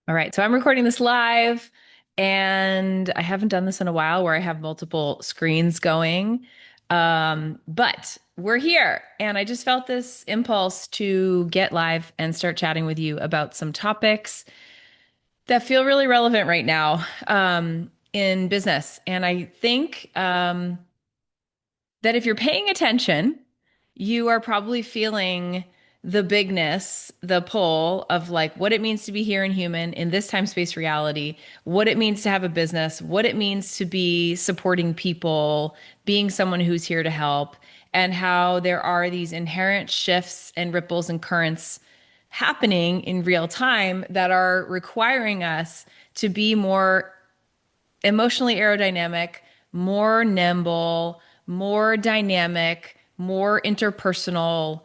All right, so I'm recording this live, and I haven't done this in a while where I have multiple screens going. But we're here, and I just felt this impulse to get live and start chatting with you about some topics that feel really relevant right now in business. And I think that if you're paying attention, you are probably feeling the bigness, the pull of like what it means to be here and human in this time space reality, what it means to have a business, what it means to be supporting people, being someone who's here to help, and how there are these inherent shifts and ripples and currents happening in real time that are requiring us to be more emotionally aerodynamic, more nimble, more dynamic, more interpersonal,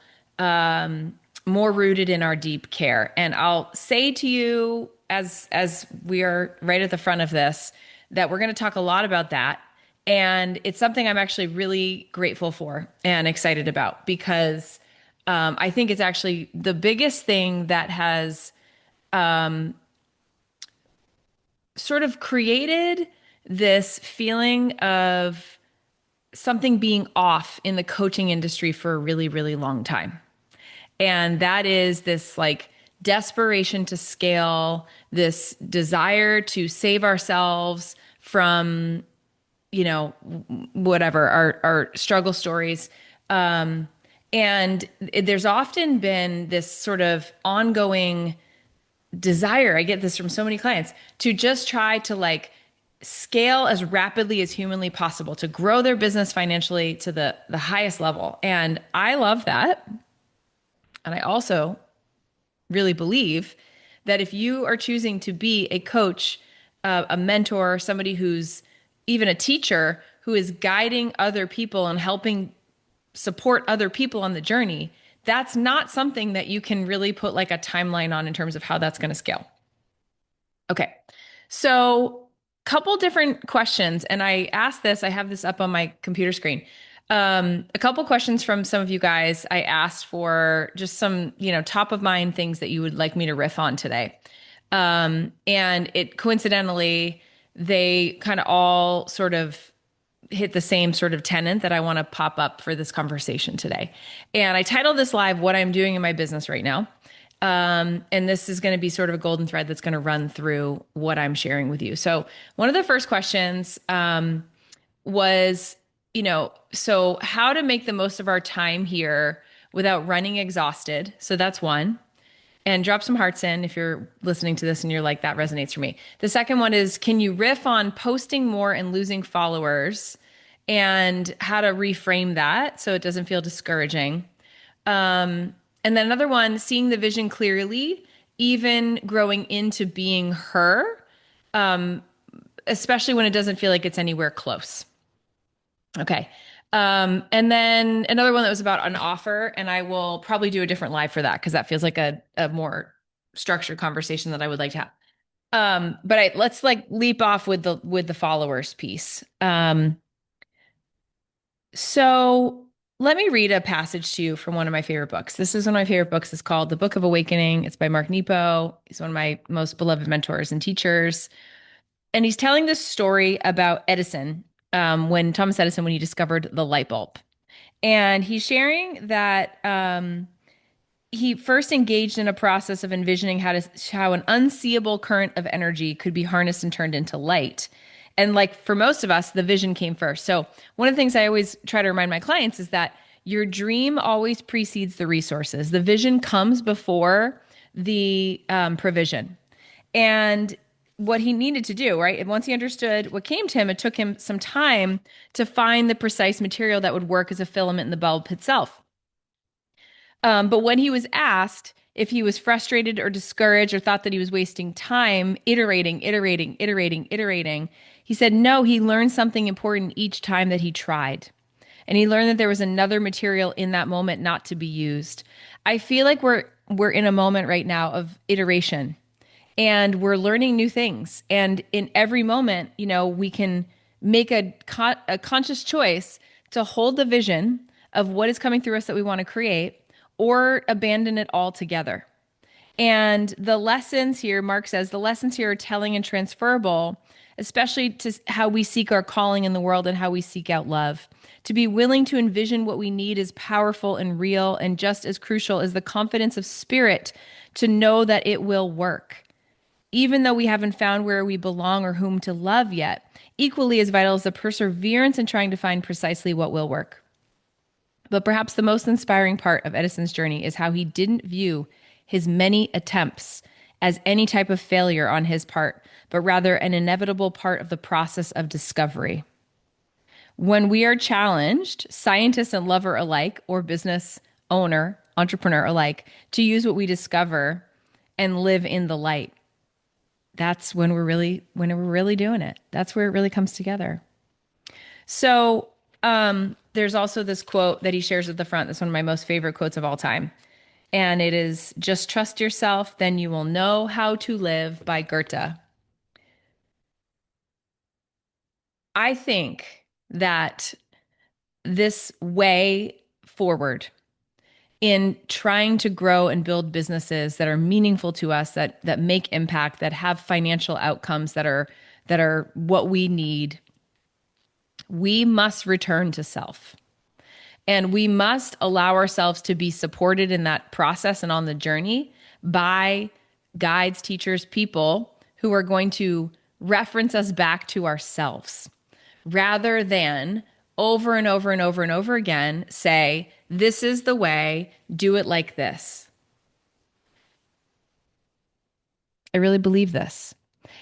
more rooted in our deep care. And I'll say to you, as we are right at the front of this, that we're going to talk a lot about that. And it's something I'm actually really grateful for and excited about because I think it's actually the biggest thing that has sort of created this feeling of something being off in the coaching industry for a really, really long time. And that is this like desperation to scale, this desire to save ourselves from, whatever, our struggle stories. And there's often been this sort of ongoing desire, I get this from so many clients, to just try to like scale as rapidly as humanly possible to grow their business financially to the highest level. And I love that. And I also really believe that if you are choosing to be a coach, a mentor, somebody who's even a teacher who is guiding other people and helping support other people on the journey, that's not something that you can really put like a timeline on in terms of how that's going to scale. Okay. So, couple different questions. And I asked this, I have this up on my computer screen. A couple questions from some of you guys. I asked for just some, top of mind things that you would like me to riff on today. And it coincidentally, they kind of all sort of hit the same sort of tenant that I want to pop up for this conversation today. And I titled this live, What I'm Doing in My Business Right Now. And this is going to be sort of a golden thread that's going to run through what I'm sharing with you. So, one of the first questions was, so how to make the most of our time here without running exhausted. So, that's one. And drop some hearts in if you're listening to this and you're like, that resonates for me. The second one is, can you riff on posting more and losing followers and how to reframe that so it doesn't feel discouraging? And then another one, seeing the vision clearly, even growing into being her, especially when it doesn't feel like it's anywhere close. Okay. And then another one that was about an offer, and I will probably do a different live for that because that feels like a more structured conversation that I would like to have. Let's like leap off with the followers piece. So let me read a passage to you from one of my favorite books. This is one of my favorite books. It's called The Book of Awakening. It's by Mark Nepo. He's one of my most beloved mentors and teachers. And he's telling this story about Edison, when Thomas Edison, when he discovered the light bulb. And he's sharing that he first engaged in a process of envisioning how an unseeable current of energy could be harnessed and turned into light. And like for most of us, the vision came first. So one of the things I always try to remind my clients is that your dream always precedes the resources. The vision comes before the provision. And what he needed to do, right? And once he understood what came to him, it took him some time to find the precise material that would work as a filament in the bulb itself. But when he was asked if he was frustrated or discouraged or thought that he was wasting time iterating, he said no, he learned something important each time that he tried. And he learned that there was another material in that moment not to be used. I feel like we're in a moment right now of iteration and we're learning new things. And in every moment, we can make a conscious choice to hold the vision of what is coming through us that we want to create or abandon it altogether. And the lessons here, Mark says, the lessons here are telling and transferable, especially to how we seek our calling in the world and how we seek out love. To be willing to envision what we need is powerful and real, and just as crucial is the confidence of spirit to know that it will work. Even though we haven't found where we belong or whom to love yet, equally as vital is the perseverance in trying to find precisely what will work. But perhaps the most inspiring part of Edison's journey is how he didn't view his many attempts as any type of failure on his part, but rather an inevitable part of the process of discovery. When we are challenged, scientist and lover alike, or business owner, entrepreneur alike, to use what we discover and live in the light, that's when we're really doing it. That's where it really comes together. So there's also this quote that he shares at the front. That's one of my most favorite quotes of all time. And it is, "Just trust yourself, then you will know how to live," by Goethe. I think that this way forward in trying to grow and build businesses that are meaningful to us, that make impact, that have financial outcomes that are what we need, we must return to self. And we must allow ourselves to be supported in that process and on the journey by guides, teachers, people who are going to reference us back to ourselves rather than over and over and over and over again say, "This is the way, do it like this." I really believe this.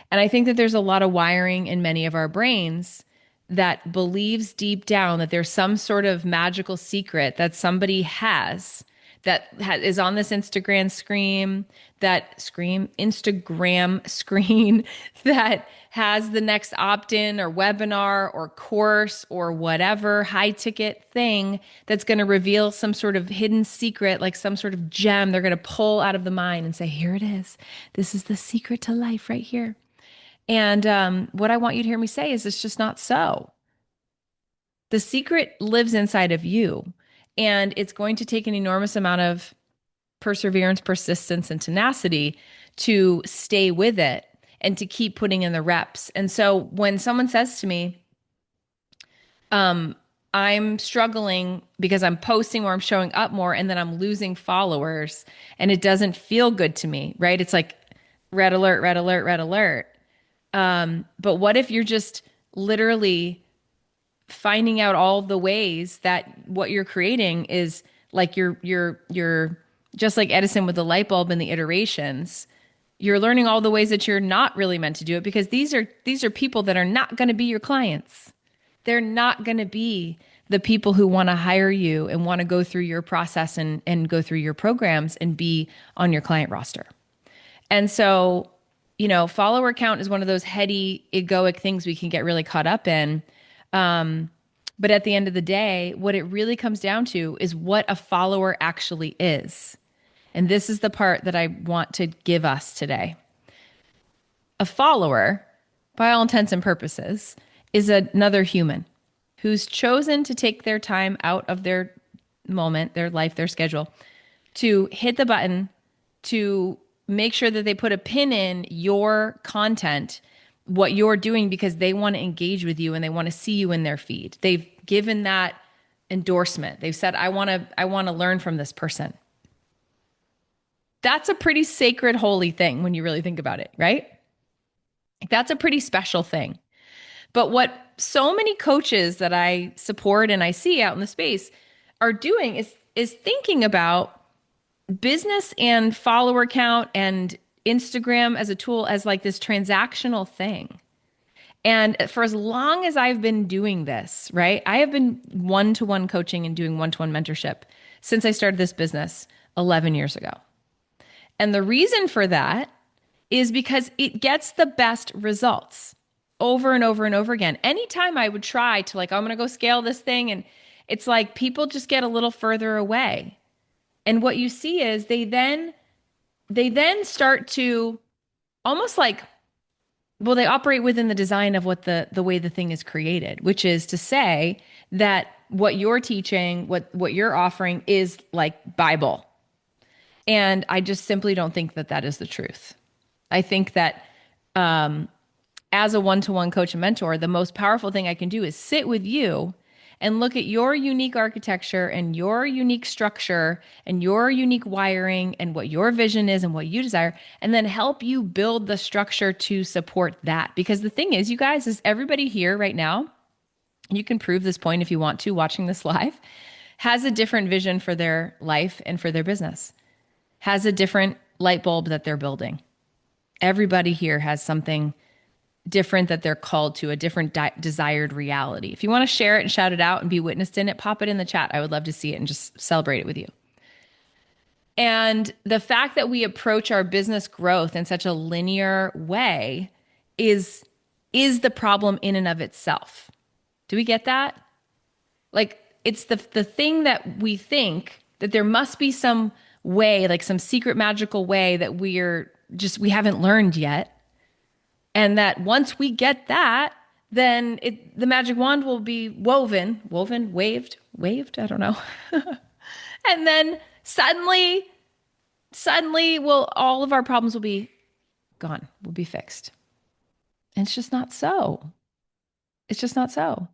And I think that there's a lot of wiring in many of our brains that believes deep down that there's some sort of magical secret that somebody has is on this Instagram screen that has the next opt-in or webinar or course or whatever high ticket thing that's going to reveal some sort of hidden secret, like some sort of gem they're going to pull out of the mind and say, "Here it is. This is the secret to life right here." And what I want you to hear me say is it's just not so. The secret lives inside of you. And it's going to take an enormous amount of perseverance, persistence, and tenacity to stay with it and to keep putting in the reps. And so when someone says to me, I'm struggling because I'm posting more, I'm showing up more, and then I'm losing followers, and it doesn't feel good to me, right? It's like red alert, red alert, red alert. But what if you're just literally finding out all the ways that what you're creating is like you're just like Edison with the light bulb and the iterations. You're learning all the ways that you're not really meant to do it because these are people that are not going to be your clients. They're not going to be the people who want to hire you and want to go through your process and go through your programs and be on your client roster. And so, follower count is one of those heady, egoic things we can get really caught up in. But at the end of the day, what it really comes down to is what a follower actually is. And this is the part that I want to give us today. A follower, by all intents and purposes, is another human who's chosen to take their time out of their moment, their life, their schedule, to hit the button, to make sure that they put a pin in your content, what you're doing, because they want to engage with you and they want to see you in their feed. They've given that endorsement. They've said, I want to learn from this person. That's a pretty sacred, holy thing when you really think about it, right? That's a pretty special thing. But what so many coaches that I support and I see out in the space are doing is thinking about business and follower count and Instagram as a tool as like this transactional thing. And for as long as I've been doing this, right, I have been one-to-one coaching and doing one-to-one mentorship since I started this business 11 years ago. And the reason for that is because it gets the best results over and over and over again. Anytime I would try to I'm going to go scale this thing, and it's like people just get a little further away. And what you see is they then start to almost they operate within the design of what the way the thing is created, which is to say that what you're teaching, what you're offering is like Bible. And I just simply don't think that that is the truth. I think that as a one-to-one coach and mentor, the most powerful thing I can do is sit with you and look at your unique architecture and your unique structure and your unique wiring and what your vision is and what you desire, and then help you build the structure to support that. Because the thing is, you guys, is everybody here right now, you can prove this point if you want to, watching this live, has a different vision for their life and for their business, has a different light bulb that they're building. Everybody here has something different that they're called to, a different desired reality. If you want to share it and shout it out and be witnessed in it, pop it in the chat. I would love to see it and just celebrate it with you. And the fact that we approach our business growth in such a linear way is the problem in and of itself. Do we get that? Like, it's the thing that we think that there must be some way, like some secret magical way that we haven't learned yet. And that once we get that, then the magic wand will be waved, I don't know. And then suddenly all of our problems will be gone, will be fixed. And it's just not so. It's just not so.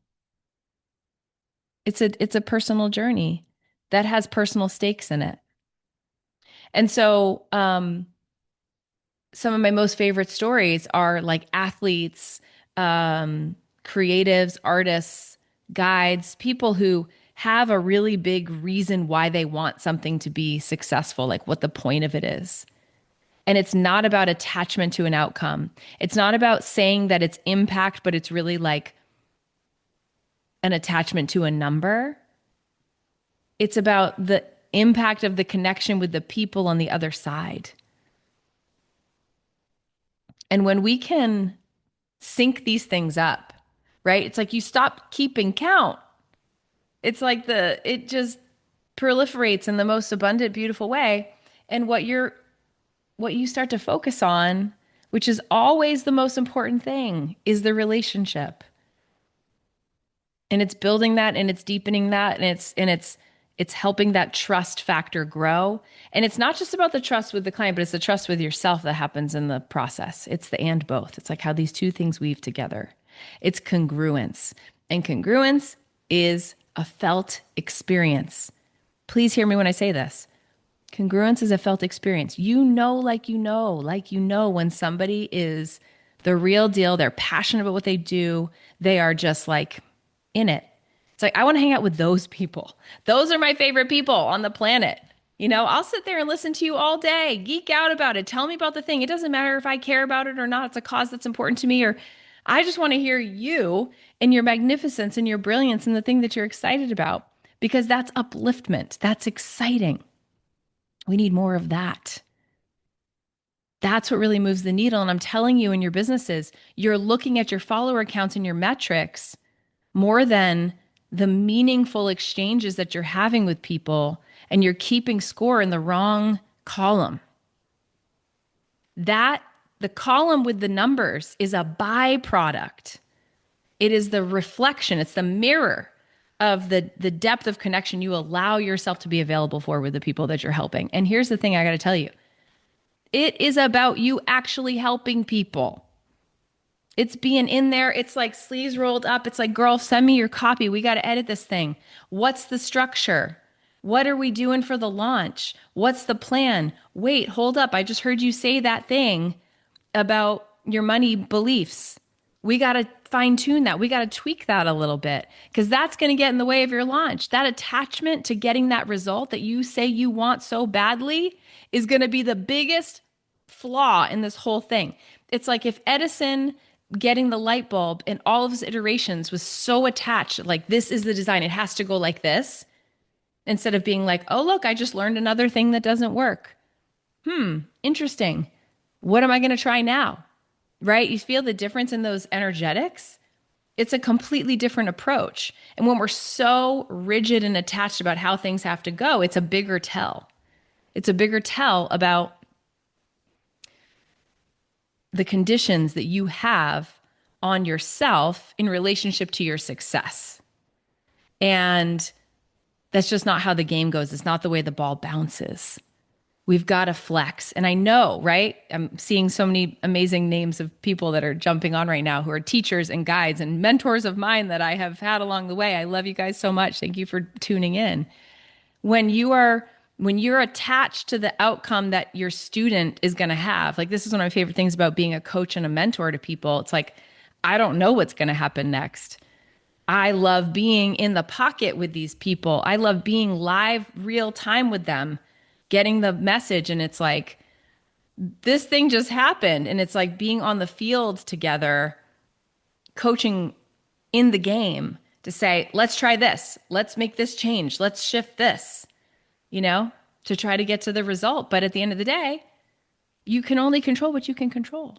It's a personal journey that has personal stakes in it. And so, some of my most favorite stories are like athletes, creatives, artists, guides, people who have a really big reason why they want something to be successful, like what the point of it is. And it's not about attachment to an outcome. It's not about saying that it's impact, but it's really like an attachment to a number. It's about the impact of the connection with the people on the other side. And when we can sync these things up, right? It's like you stop keeping count. It's like it just proliferates in the most abundant, beautiful way. And what you start to focus on, which is always the most important thing, is the relationship. And it's building that and it's deepening that and it's helping that trust factor grow. And it's not just about the trust with the client, but it's the trust with yourself that happens in the process. It's the and both. It's like how these two things weave together. It's congruence. And congruence is a felt experience. Please hear me when I say this. Congruence is a felt experience. You know when somebody is the real deal. They're passionate about what they do. They are just like in it. It's like, I want to hang out with those people. Those are my favorite people on the planet. I'll sit there and listen to you all day, geek out about it. Tell me about the thing. It doesn't matter if I care about it or not. It's a cause that's important to me, or I just want to hear you and your magnificence and your brilliance and the thing that you're excited about, because that's upliftment. That's exciting. We need more of that. That's what really moves the needle. And I'm telling you, in your businesses, you're looking at your follower counts and your metrics more than the meaningful exchanges that you're having with people, and you're keeping score in the wrong column. The column with the numbers is a byproduct. It is the reflection. It's the mirror of the depth of connection you allow yourself to be available for with the people that you're helping. And here's the thing I got to tell you. It is about you actually helping people. It's being in there. It's like sleeves rolled up. It's like, girl, send me your copy. We got to edit this thing. What's the structure? What are we doing for the launch? What's the plan? Wait, hold up. I just heard you say that thing about your money beliefs. We got to fine tune that. We got to tweak that a little bit, because that's going to get in the way of your launch. That attachment to getting that result that you say you want so badly is going to be the biggest flaw in this whole thing. It's like if Edison getting the light bulb in all of his iterations was so attached, like, this is the design, it has to go like this, instead of being like, oh, look, I just learned another thing that doesn't work. Interesting. What am I going to try now? Right? You feel the difference in those energetics? It's a completely different approach. And when we're so rigid and attached about how things have to go, it's a bigger tell. It's a bigger tell about the conditions that you have on yourself in relationship to your success. And that's just not how the game goes. It's not the way the ball bounces. We've got to flex. And I know, right? I'm seeing so many amazing names of people that are jumping on right now who are teachers and guides and mentors of mine that I have had along the way. I love you guys so much. Thank you for tuning in. When you are when you're attached to the outcome that your student is going to have, like this is one of my favorite things about being a coach and a mentor to people. It's like, I don't know what's going to happen next. I love being in the pocket with these people. I love being live, real time with them, getting the message. And it's like, this thing just happened. And it's like being on the field together, coaching in the game to say, let's try this. Let's make this change. Let's shift this, to try to get to the result. But at the end of the day, you can only control what you can control.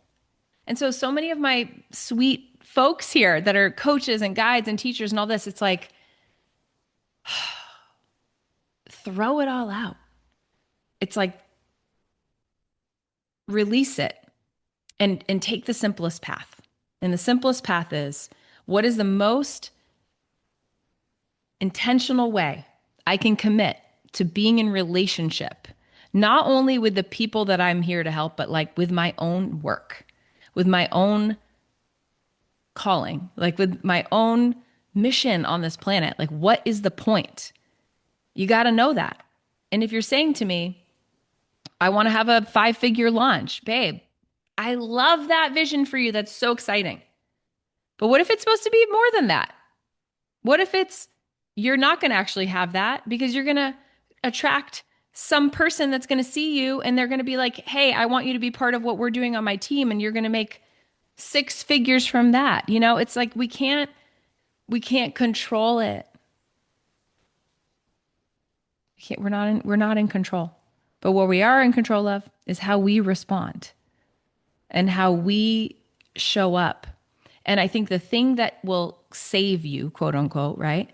And so many of my sweet folks here that are coaches and guides and teachers and all this, it's like, throw it all out. It's like, release it and take the simplest path. And the simplest path is, what is the most intentional way I can commit to being in relationship, not only with the people that I'm here to help, but like with my own work, with my own calling, like with my own mission on this planet. Like, what is the point? You got to know that. And if you're saying to me, I want to have a 5-figure launch, babe, I love that vision for you. That's so exciting. But what if it's supposed to be more than that? What if you're not going to actually have that because you're going to attract some person that's going to see you and they're going to be like, hey, I want you to be part of what we're doing on my team. And you're going to make 6 figures from that. It's like, we can't control it. We're not in control. But what we are in control of is how we respond and how we show up. And I think the thing that will save you, quote unquote, right?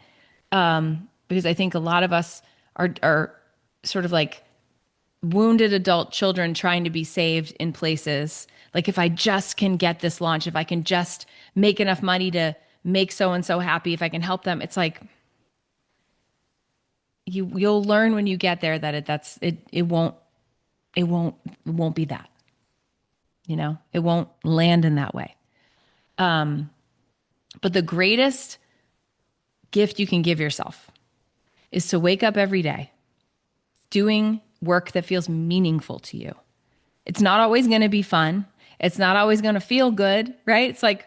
Because I think a lot of us are sort of like wounded adult children trying to be saved in places. Like, if I just can get this launch, if I can just make enough money to make so-and-so happy, if I can help them, it's like, you'll learn when you get there that it won't be that, it won't land in that way. But the greatest gift you can give yourself is to wake up every day doing work that feels meaningful to you. It's not always going to be fun. It's not always going to feel good, right? It's like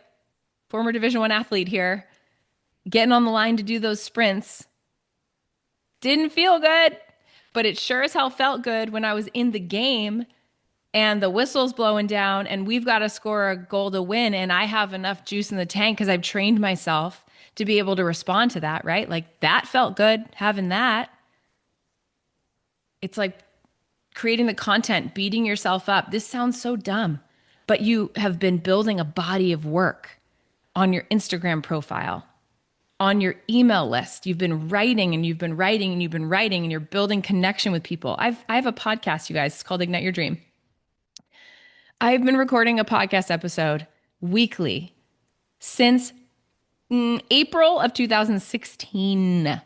former Division I athlete here, getting on the line to do those sprints. Didn't feel good, but it sure as hell felt good when I was in the game and the whistle's blowing down and we've got to score a goal to win and I have enough juice in the tank because I've trained myself to be able to respond to that, right? Like, that felt good, having that. It's like creating the content, beating yourself up. This sounds so dumb, but you have been building a body of work on your Instagram profile, on your email list. You've been writing and you've been writing and you've been writing and you're building connection with people. I have a podcast, you guys. It's called Ignite Your Dream. I've been recording a podcast episode weekly since April of 2016.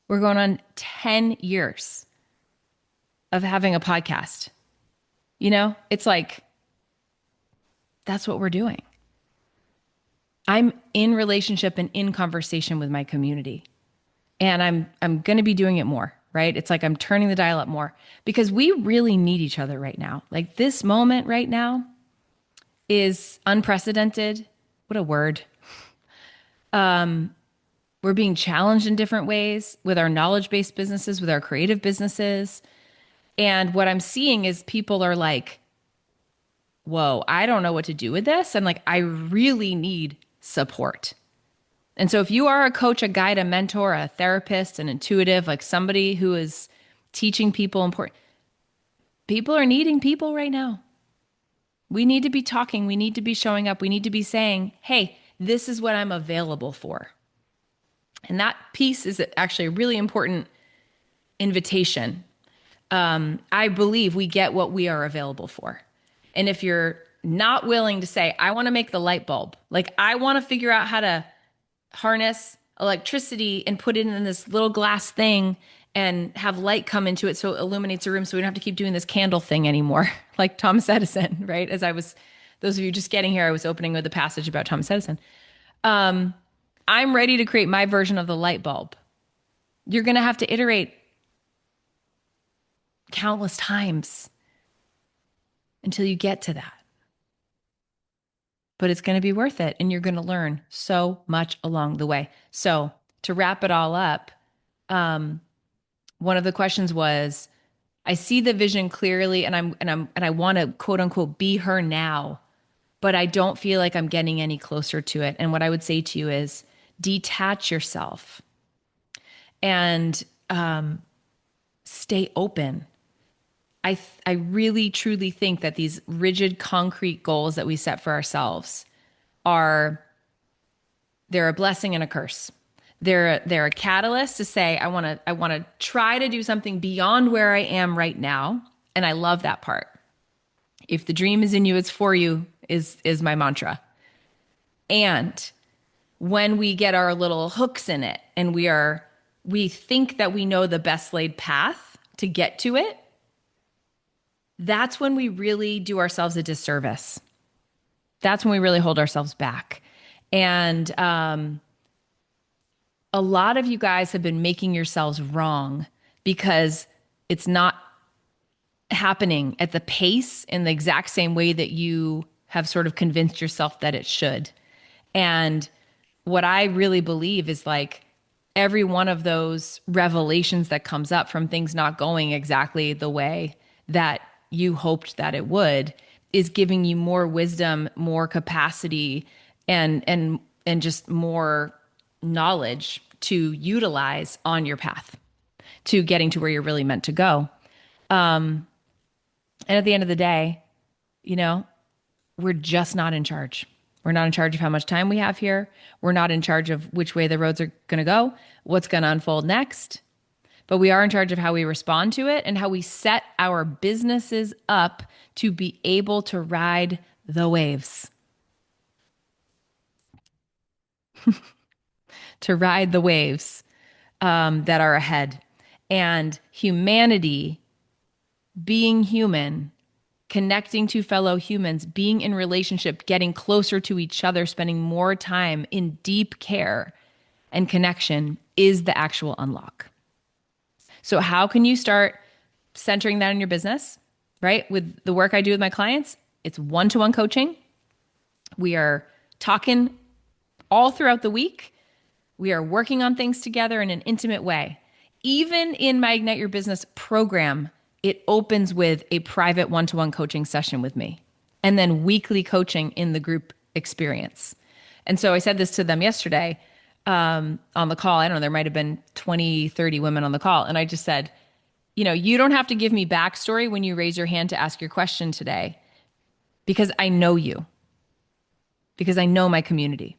We're going on 10 years of having a podcast. It's like, that's what we're doing. I'm in relationship and in conversation with my community. And I'm going to be doing it more, right? It's like I'm turning the dial up more because we really need each other right now. Like, this moment right now is unprecedented. What a word. We're being challenged in different ways with our knowledge-based businesses, with our creative businesses. And what I'm seeing is people are like, whoa, I don't know what to do with this. And like, I really need support. And so if you are a coach, a guide, a mentor, a therapist, an intuitive, like somebody who is teaching people important, people are needing people right now. We need to be talking. We need to be showing up. We need to be saying, hey, this is what I'm available for. And that piece is actually a really important invitation. I believe we get what we are available for. And if you're not willing to say, I want to make the light bulb, like I want to figure out how to harness electricity and put it in this little glass thing and have light come into it so it illuminates a room so we don't have to keep doing this candle thing anymore, like Thomas Edison, right? Those of you just getting here, I was opening with a passage about Thomas Edison. I'm ready to create my version of the light bulb. You're going to have to iterate countless times until you get to that. But it's going to be worth it, and you're going to learn so much along the way. So to wrap it all up, one of the questions was, I see the vision clearly, and I want to quote unquote be her now, but I don't feel like I'm getting any closer to it. And what I would say to you is detach yourself and stay open. I really truly think that these rigid concrete goals that we set for ourselves they're a blessing and a curse. They're a catalyst to say I want to try to do something beyond where I am right now, and I love that part. If the dream is in you, it's for you is my mantra. And when we get our little hooks in it and we think that we know the best laid path to get to it, that's when we really do ourselves a disservice. That's when we really hold ourselves back. And a lot of you guys have been making yourselves wrong because it's not happening at the pace in the exact same way that you have sort of convinced yourself that it should. And what I really believe is like every one of those revelations that comes up from things not going exactly the way that you hoped that it would is giving you more wisdom, more capacity, and just more knowledge to utilize on your path to getting to where you're really meant to go. And at the end of the day, we're just not in charge. We're not in charge of how much time we have here. We're not in charge of which way the roads are going to go, what's going to unfold next. But we are in charge of how we respond to it and how we set our businesses up to be able to ride the waves. To ride the waves that are ahead. And humanity, being human, connecting to fellow humans, being in relationship, getting closer to each other, spending more time in deep care and connection is the actual unlock. So how can you start centering that in your business, right? With the work I do with my clients, it's one-to-one coaching. We are talking all throughout the week. We are working on things together in an intimate way. Even in my Ignite Your Business program, it opens with a private one-to-one coaching session with me and then weekly coaching in the group experience. And so I said this to them yesterday on the call. I don't know, there might have been 20, 30 women on the call. And I just said, you don't have to give me backstory when you raise your hand to ask your question today because I know you, because I know my community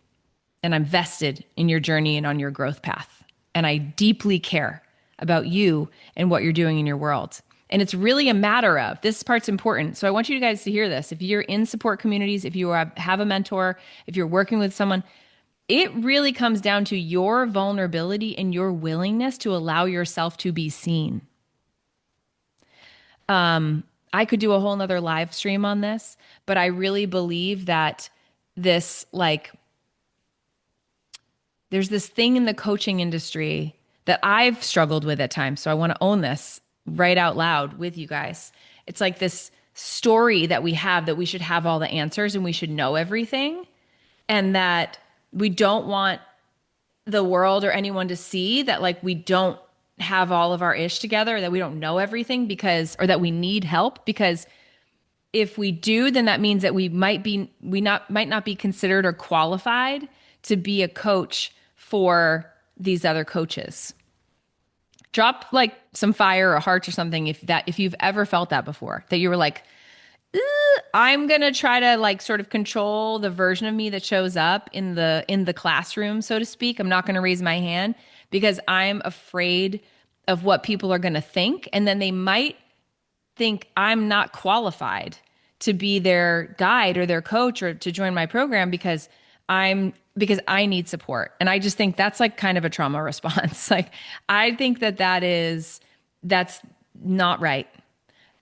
and I'm vested in your journey and on your growth path. And I deeply care about you and what you're doing in your world. And it's really a matter of, this part's important. So I want you guys to hear this. If you're in support communities, if you have a mentor, if you're working with someone, it really comes down to your vulnerability and your willingness to allow yourself to be seen. I could do a whole nother live stream on this, but I really believe that there's this thing in the coaching industry that I've struggled with at times. So I want to own this right out loud with you guys. It's like this story that we have that we should have all the answers and we should know everything, and that we don't want the world or anyone to see that like we don't have all of our ish together, that we don't know everything or that we need help, because if we do, then that means that we might not be considered or qualified to be a coach for these other coaches. Drop like some fire or a heart or something if you've ever felt that before, that you were like, I'm going to try to like sort of control the version of me that shows up in the classroom, so to speak. I'm not going to raise my hand because I'm afraid of what people are going to think. And then they might think I'm not qualified to be their guide or their coach or to join my program because I'm because I need support. And I just think that's like kind of a trauma response. Like I think that's not right.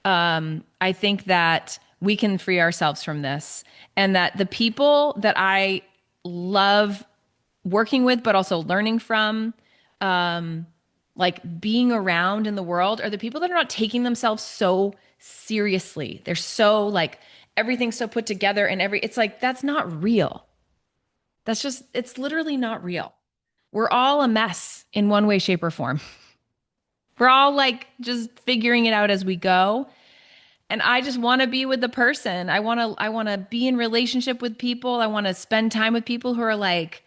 I think that we can free ourselves from this and that the people that I love working with, but also learning from, like being around in the world are the people that are not taking themselves so seriously. They're so like everything's so put together and it's like, that's not real. It's literally not real. We're all a mess in one way, shape, or form. We're all like just figuring it out as we go. And I just want to be with the person. I want to be in relationship with people. I want to spend time with people who are like,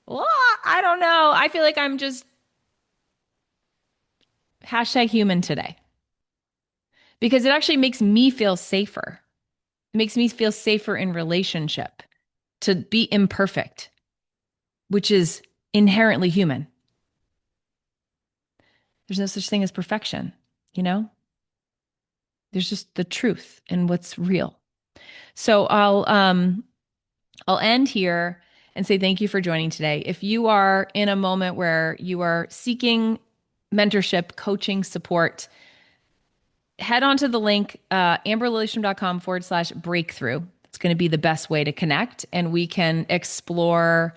well, I don't know. I feel like I'm just hashtag human today because it actually makes me feel safer. It makes me feel safer in relationship to be imperfect, which is inherently human. There's no such thing as perfection, you know? There's just the truth and what's real. So I'll end here and say thank you for joining today. If you are in a moment where you are seeking mentorship, coaching, support, head on to the link, amberlilyestrom.com/breakthrough. It's going to be the best way to connect, and we can explore,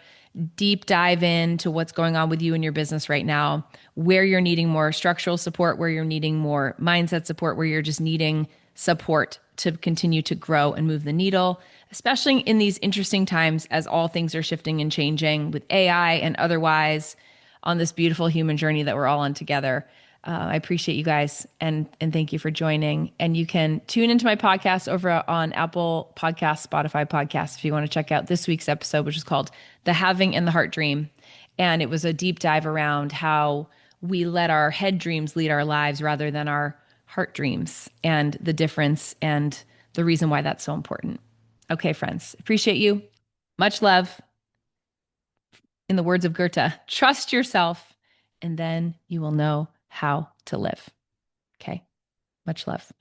deep dive into what's going on with you in your business right now, where you're needing more structural support, where you're needing more mindset support, where you're just needing support to continue to grow and move the needle, especially in these interesting times as all things are shifting and changing with AI and otherwise on this beautiful human journey that we're all on together. I appreciate you guys and thank you for joining. And you can tune into my podcast over on Apple Podcasts, Spotify Podcasts if you want to check out this week's episode, which is called The Having and the Heart Dream. And it was a deep dive around how we let our head dreams lead our lives rather than our heart dreams and the difference and the reason why that's so important. Okay, friends, appreciate you. Much love. In the words of Goethe, trust yourself and then you will know how to live. Okay. Much love.